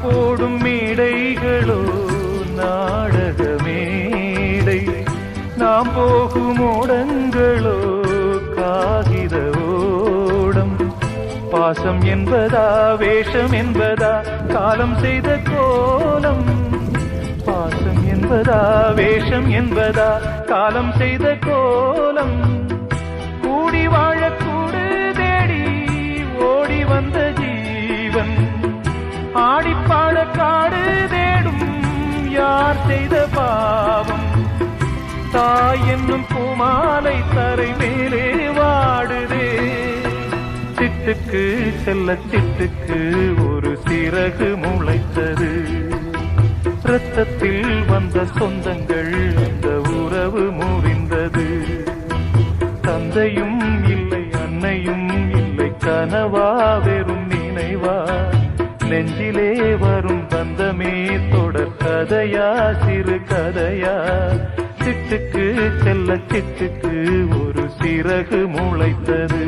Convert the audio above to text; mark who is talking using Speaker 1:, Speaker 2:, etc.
Speaker 1: போடும் மேடைகளோ நாடக மேடை, நாம் போகும் ஓடங்களோ காகித ஓடம். பாசம் என்பதா வேஷம் என்பதா காலம் செய்த கோலம், பாசம் என்பதா வேஷம் என்பதா காலம் செய்த கோலம். கூடி வாழ கூடு தேடி ஓடி வந்த ஜீவன், ஆடிப்பாட காடு தேடும் யார் செய்த பாவம். தாய் என்னும் பூமாலை தரை மேலே வாடுதே, சிட்டுக்கு செல்ல சிட்டுக்கு ஒரு சிறகு முளைத்தது. இரத்தத்தில் வந்த சொந்தங்கள் அந்த உறவு முறிந்தது. தந்தையும் இல்லை அன்னையும் இல்லை, கனவா வெறும் நினைவா, நெஞ்சிலே வரும் பந்தமே தொடர் கதையா சிறு கதையா. சிட்டுக்கு செல்ல சிட்டுக்கு ஒரு சிறகு முளைத்தது.